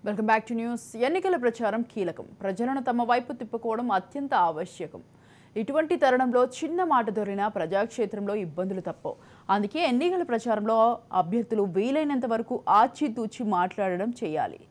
Welcome back to news. ఎన్నికల ప్రచారం కీలకం. ప్రజలను తమ వైపు తిప్పుకోవడం అత్యంత ఆవశ్యకం. ఇటువంటి తరుణంలో చిన్న మాట దొరినా ప్రజాక్షేత్రంలో ఇబ్బందులు తప్పవు. అందుకే ఎన్నికల ప్రచారంలో అభ్యర్థులు వీలైనంత వరకు ఆచితూచి మాట్లాడడం చేయాలి.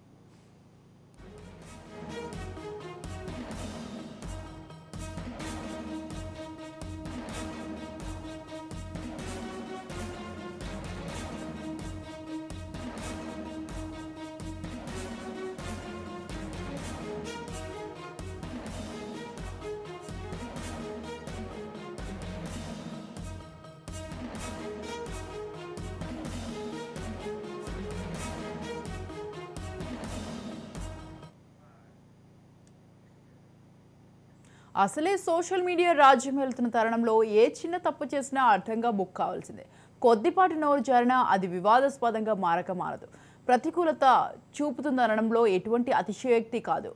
అసలే సోషల్ మీడియా రాజ్యం వెళ్తున్న తరుణంలో ఏ చిన్న తప్పు చేసినా అర్థంగా బుక్ కావాల్సిందే. కొద్దిపాటి నోరు జారినా అది వివాదాస్పదంగా మారదు. ప్రతికూలత చూపుతుందనడంలో ఎటువంటి అతిశయోక్తి కాదు.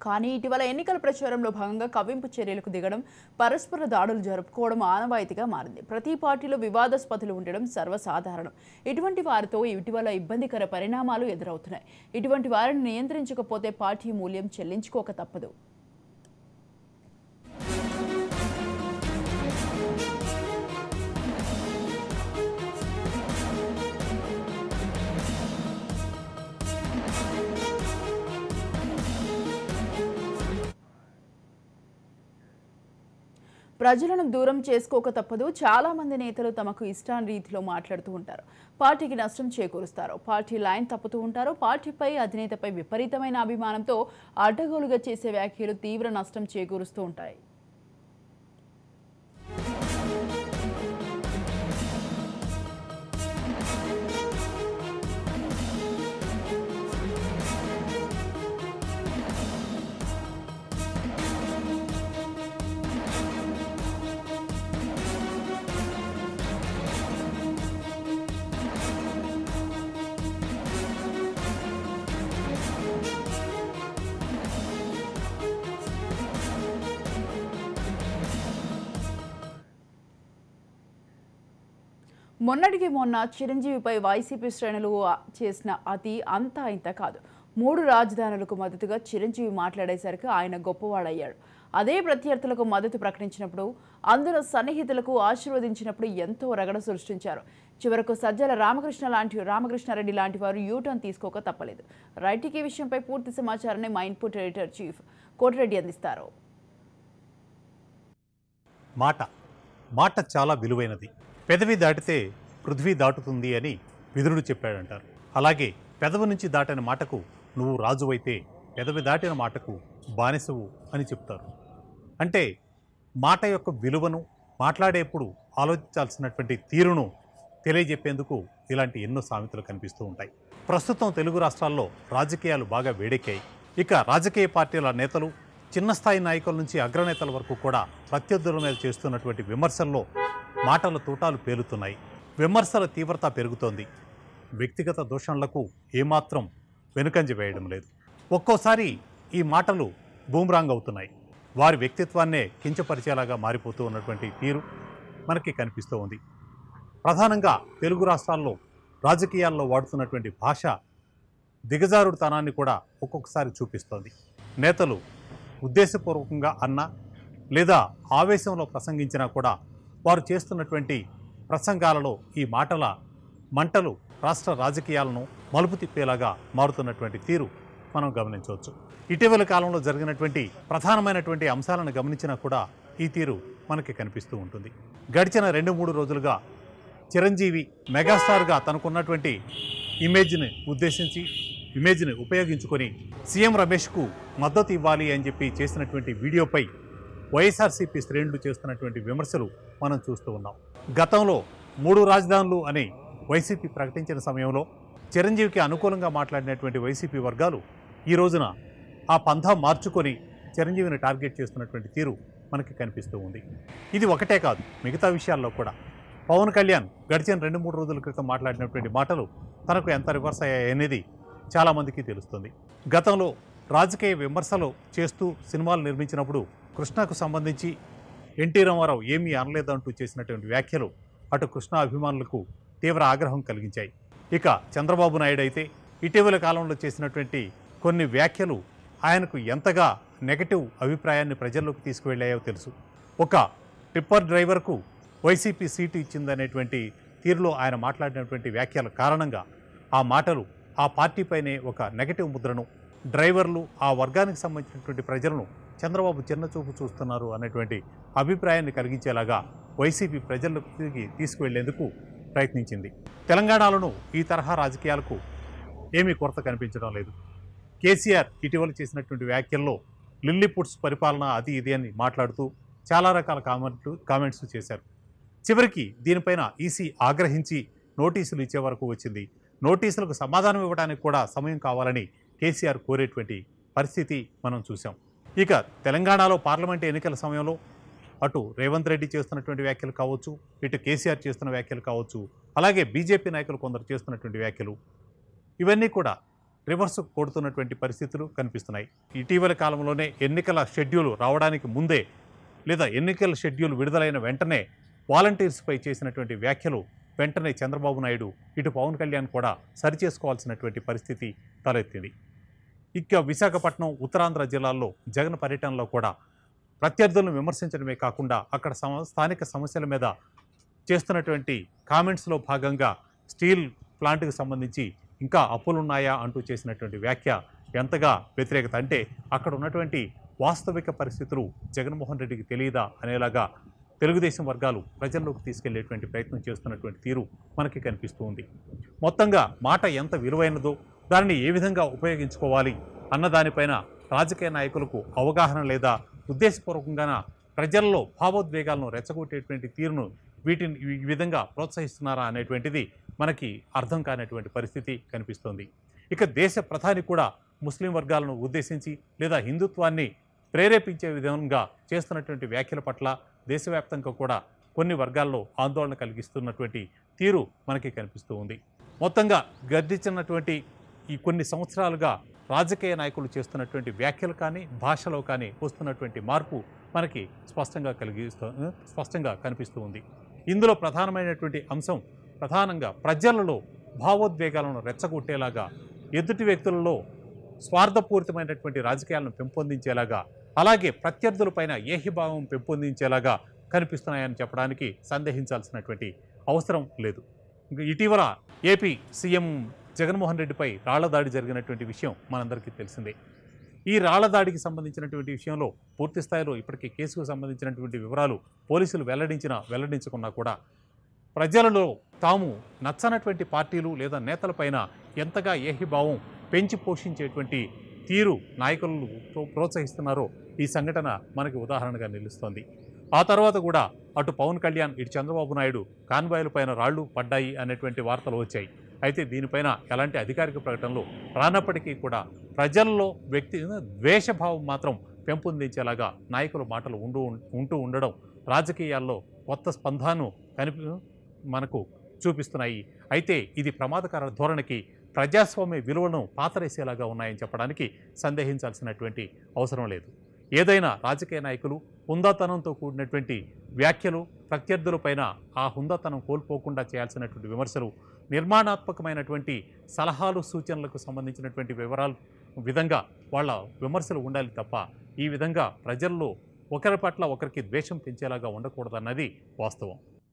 కానీ ఇటీవల ఎన్నికల ప్రచారంలో భాగంగా కవ్వింపు చర్యలకు దిగడం, పరస్పర దాడులు జరుపుకోవడం ఆనవాయితీగా మారింది. ప్రతి పార్టీలో వివాదాస్పదులు ఉండడం సర్వసాధారణం. ఇటువంటి వారితో ఇటీవల ఇబ్బందికర పరిణామాలు ఎదురవుతున్నాయి. ఇటువంటి వారిని నియంత్రించకపోతే పార్టీ మూల్యం చెల్లించుకోక తప్పదు. ప్రజలను దూరం చేసుకోక తప్పదు. చాలా మంది నేతలు తమకు ఇష్టాన్ని రీతిలో మాట్లాడుతూ ఉంటారు. పార్టీకి నష్టం చేకూరుస్తారు. పార్టీ లైన్ తప్పుతూ ఉంటారు. పార్టీపై, అధినేతపై విపరీతమైన అభిమానంతో అడ్డగోలుగా చేసే వ్యాఖ్యలు తీవ్ర నష్టం చేకూరుస్తూ ఉంటాయి. మొన్నటికి మొన్న చిరంజీవిపై వైసీపీ శ్రేణులు చేసిన అతి అంతా ఇంత కాదు. 3 రాజధానులకు మద్దతుగా చిరంజీవి మాట్లాడేసరికి ఆయన గొప్పవాడయ్యాడు. అదే ప్రత్యర్థులకు మద్దతు ప్రకటించినప్పుడు, అందులో సన్నిహితులకు ఆశీర్వదించినప్పుడు ఎంతో రగడ సృష్టించారు. చివరకు సజ్జల రామకృష్ణారెడ్డి లాంటి వారు యూటర్న్ తీసుకోక తప్పలేదు. రైటింగ్ ఈ విషయంపై పూర్తి సమాచారాన్ని మా ఇన్పుట్ ఎడిటర్ చీఫ్ కోటిరెడ్డి అందిస్తారు. మాట చాలా విలువైనది. పెదవి దాటితే పృథ్వీ దాటుతుంది అని విదురుడు చెప్పాడంటారు. అలాగే పెదవి నుంచి దాటిన మాటకు నువ్వు రాజువైతే పెదవి దాటిన మాటకు బానిసవు అని చెప్తారు. అంటే మాట యొక్క విలువను, మాట్లాడేప్పుడు ఆలోచించాల్సినటువంటి తీరును తెలియజెప్పేందుకు ఇలాంటి ఎన్నో సామెతలు కనిపిస్తూ ఉంటాయి. ప్రస్తుతం తెలుగు రాష్ట్రాల్లో రాజకీయాలు బాగా వేడెక్కాయి. ఇక రాజకీయ పార్టీల నేతలు, చిన్న స్థాయి నాయకుల నుంచి అగ్రనేతల వరకు కూడా ప్రత్యర్థుల మీద చేస్తున్నటువంటి విమర్శల్లో మాటల తూటాలు పేలుతున్నాయి. విమర్శల తీవ్రత పెరుగుతోంది. వ్యక్తిగత దూషణలకు ఏమాత్రం వెనుకంజ వేయడం లేదు. ఒక్కోసారి ఈ మాటలు బూమ్రాంగ్ అవుతున్నాయి. వారి వ్యక్తిత్వాన్నే కించపరిచేలాగా మారిపోతూ ఉన్నటువంటి తీరు మనకి కనిపిస్తూ ఉంది. ప్రధానంగా తెలుగు రాష్ట్రాల్లో రాజకీయాల్లో వాడుతున్నటువంటి భాష దిగజారుడుతనాన్ని కూడా ఒక్కొక్కసారి చూపిస్తోంది. నేతలు ఉద్దేశపూర్వకంగా అన్నా లేదా ఆవేశంలో ప్రసంగించినా కూడా వారు చేస్తున్నటువంటి ప్రసంగాలలో ఈ మాటల మంటలు రాష్ట్ర రాజకీయాలను మలుపు తిప్పేలాగా మారుతున్నటువంటి తీరు మనం గమనించవచ్చు. ఇటీవల కాలంలో జరిగినటువంటి ప్రధానమైనటువంటి అంశాలను గమనించినా కూడా ఈ తీరు మనకి కనిపిస్తూ ఉంటుంది. గడిచిన 2-3 రోజులుగా చిరంజీవి మెగాస్టార్గా తనకున్నటువంటి ఇమేజ్ని ఉపయోగించుకొని సీఎం రమేష్కు మద్దతు ఇవ్వాలి అని చెప్పి చేసినటువంటి వీడియోపై వైఎస్ఆర్సీపీ శ్రేణులు చేస్తున్నటువంటి విమర్శలు మనం చూస్తూ ఉన్నాం. గతంలో 3 రాజధానులు అని వైసీపీ ప్రకటించిన సమయంలో చిరంజీవికి అనుకూలంగా మాట్లాడినటువంటి వైసీపీ వర్గాలు ఈ రోజున ఆ పంథా మార్చుకొని చిరంజీవిని టార్గెట్ చేస్తున్నటువంటి తీరు మనకి కనిపిస్తూ ఉంది. ఇది ఒకటే కాదు, మిగతా విషయాల్లో కూడా పవన్ కళ్యాణ్ గడిచిన 2-3 రోజుల క్రితం మాట్లాడినటువంటి మాటలు తనకు ఎంత రివర్స్ అయ్యాయనేది చాలామందికి తెలుస్తుంది. గతంలో రాజకీయ విమర్శలు చేస్తూ సినిమాలు నిర్మించినప్పుడు కృష్ణకు సంబంధించి ఎన్టీ రామారావు ఏమీ అనలేదంటూ చేసినటువంటి వ్యాఖ్యలు అటు కృష్ణ అభిమానులకు తీవ్ర ఆగ్రహం కలిగించాయి. ఇక చంద్రబాబు నాయుడు అయితే ఇటీవల కాలంలో చేసినటువంటి కొన్ని వ్యాఖ్యలు ఆయనకు ఎంతగా నెగటివ్ అభిప్రాయాన్ని ప్రజల్లోకి తీసుకువెళ్ళాయో తెలుసు. ఒక టిప్పర్ డ్రైవర్కు వైసీపీ సీటు ఇచ్చిందనేటువంటి తీరులో ఆయన మాట్లాడినటువంటి వ్యాఖ్యల కారణంగా ఆ మాటలు ఆ పార్టీపైనే ఒక నెగటివ్ ముద్రను, డ్రైవర్లు ఆ వర్గానికి సంబంధించినటువంటి ప్రజలను చంద్రబాబు చిన్నచూపు చూస్తున్నారు అనేటువంటి అభిప్రాయాన్ని కలిగించేలాగా వైసీపీ ప్రజల్లోకి తీసుకువెళ్లేందుకు ప్రయత్నించింది. తెలంగాణలోనూ ఈ తరహా రాజకీయాలకు ఏమీ కొరత కనిపించడం లేదు. కేసీఆర్ ఇటీవల చేసినటువంటి వ్యాఖ్యల్లో లిల్లీపుట్స్ పరిపాలన అది ఇది అని మాట్లాడుతూ చాలా రకాల కామెంట్స్ చేశారు. చివరికి దీనిపైన ఈసీ ఆగ్రహించి నోటీసులు ఇచ్చే వరకు వచ్చింది. నోటీసులకు సమాధానం ఇవ్వడానికి కూడా సమయం కావాలని కేసీఆర్ కోరేటువంటి పరిస్థితి మనం చూసాం. ఇక తెలంగాణలో పార్లమెంట్ ఎన్నికల సమయంలో అటు రేవంత్ రెడ్డి చేస్తున్నటువంటి వ్యాఖ్యలు కావచ్చు, ఇటు కేసీఆర్ చేస్తున్న వ్యాఖ్యలు కావచ్చు, అలాగే బీజేపీ నాయకులు కొందరు చేస్తున్నటువంటి వ్యాఖ్యలు, ఇవన్నీ కూడా రివర్స్ కొడుతున్నటువంటి పరిస్థితులు కనిపిస్తున్నాయి. ఇటీవల కాలంలోనే ఎన్నికల షెడ్యూల్ రావడానికి ముందే లేదా ఎన్నికల షెడ్యూల్ విడుదలైన వెంటనే వాలంటీర్స్పై చేసినటువంటి వ్యాఖ్యలు వెంటనే చంద్రబాబు నాయుడు ఇటు పవన్ కళ్యాణ్ కూడా సరిచేసుకోవాల్సినటువంటి పరిస్థితి తలెత్తింది. ఇక విశాఖపట్నం, ఉత్తరాంధ్ర జిల్లాల్లో జగన్ పర్యటనలో కూడా ప్రత్యర్థులను విమర్శించడమే కాకుండా అక్కడ స్థానిక సమస్యల మీద చేస్తున్నటువంటి కామెంట్స్లో భాగంగా స్టీల్ ప్లాంట్కి సంబంధించి ఇంకా అప్పులున్నాయా అంటూ చేసినటువంటి వ్యాఖ్య ఎంతగా వ్యతిరేకత అంటే అక్కడ ఉన్నటువంటి వాస్తవిక పరిస్థితులు జగన్మోహన్ రెడ్డికి తెలియదా అనేలాగా తెలుగుదేశం వర్గాలు ప్రజల్లోకి తీసుకెళ్లేటువంటి ప్రయత్నం చేస్తున్నటువంటి తీరు మనకి కనిపిస్తూ ఉంది. మొత్తంగా మాట ఎంత విలువైనదో, దానిని ఏ విధంగా ఉపయోగించుకోవాలి అన్న దానిపైన రాజకీయ నాయకులకు అవగాహన లేదా ఉద్దేశపూర్వకంగా ప్రజల్లో భావోద్వేగాలను రెచ్చగొట్టేటువంటి తీరును వీటిని ఈ విధంగా ప్రోత్సహిస్తున్నారా అనేటువంటిది మనకి అర్థం కానటువంటి పరిస్థితి కనిపిస్తోంది. ఇక దేశ ప్రధాని కూడా ముస్లిం వర్గాలను ఉద్దేశించి లేదా హిందుత్వాన్ని ప్రేరేపించే విధంగా చేస్తున్నటువంటి వ్యాఖ్యల పట్ల దేశవ్యాప్తంగా కూడా కొన్ని వర్గాల్లో ఆందోళన కలిగిస్తున్నటువంటి తీరు మనకి కనిపిస్తూ ఉంది. మొత్తంగా గర్జించినటువంటి ఈ కొన్ని సంవత్సరాలుగా రాజకీయ నాయకులు చేస్తున్నటువంటి వ్యాఖ్యలు కానీ భాషలో కానీ వస్తున్నటువంటి మార్పు మనకి స్పష్టంగా కనిపిస్తూ ఉంది. ఇందులో ప్రధానమైనటువంటి అంశం ప్రధానంగా ప్రజలలో భావోద్వేగాలను రెచ్చగొట్టేలాగా, ఎదుటి వ్యక్తులలో స్వార్థపూరితమైనటువంటి రాజకీయాలను పెంపొందించేలాగా, అలాగే ప్రత్యర్థులపైన ఏహిభావం పెంపొందించేలాగా కనిపిస్తున్నాయని చెప్పడానికి సందేహించాల్సినటువంటి అవసరం లేదు. ఇటీవల ఏపీ సీఎం జగన్మోహన్ రెడ్డిపై రాళ్ల దాడి జరిగినటువంటి విషయం మనందరికీ తెలిసిందే. ఈ రాళ్ల దాడికి సంబంధించినటువంటి విషయంలో పూర్తి స్థాయిలో ఇప్పటికీ కేసుకు సంబంధించినటువంటి వివరాలు పోలీసులు వెల్లడించుకున్నా కూడా ప్రజలలో తాము నచ్చనటువంటి పార్టీలు లేదా నేతలపైన ఎంతగా ఏహిభావం పెంచి పోషించేటువంటి తీరు నాయకులను ప్రోత్సహిస్తున్నారో ఈ సంఘటన మనకి ఉదాహరణగా నిలుస్తోంది. ఆ తర్వాత కూడా అటు పవన్ కళ్యాణ్, ఇటు చంద్రబాబు నాయుడు కాన్వాయ్లపైన రాళ్లు పడ్డాయి అనేటువంటి వార్తలు వచ్చాయి. అయితే దీనిపైన ఎలాంటి అధికారిక ప్రకటనలు రానప్పటికీ కూడా ప్రజల్లో ద్వేషభావం మాత్రం పెంపొందించేలాగా నాయకుల మాటలు ఉంటూ ఉండడం రాజకీయాల్లో కొత్త స్పందనను మనకు చూపిస్తున్నాయి. అయితే ఇది ప్రమాదకర ధోరణికి, ప్రజాస్వామ్య విలువలను పాతరేసేలాగా ఉన్నాయని చెప్పడానికి సందేహించాల్సినటువంటి అవసరం లేదు. ఏదైనా రాజకీయ నాయకులు హుందాతనంతో కూడినటువంటి వ్యాఖ్యలు, ప్రత్యర్థులపైన ఆ హుందాతనం కోల్పోకుండా చేయాల్సినటువంటి విమర్శలు, నిర్మాణాత్మకమైనటువంటి సలహాలు, సూచనలకు సంబంధించినటువంటి విధంగా వాళ్ళ విమర్శలు ఉండాలి తప్ప ఈ విధంగా ప్రజల్లో ఒకరి పట్ల ఒకరికి ద్వేషం పెంచేలాగా ఉండకూడదన్నది వాస్తవం.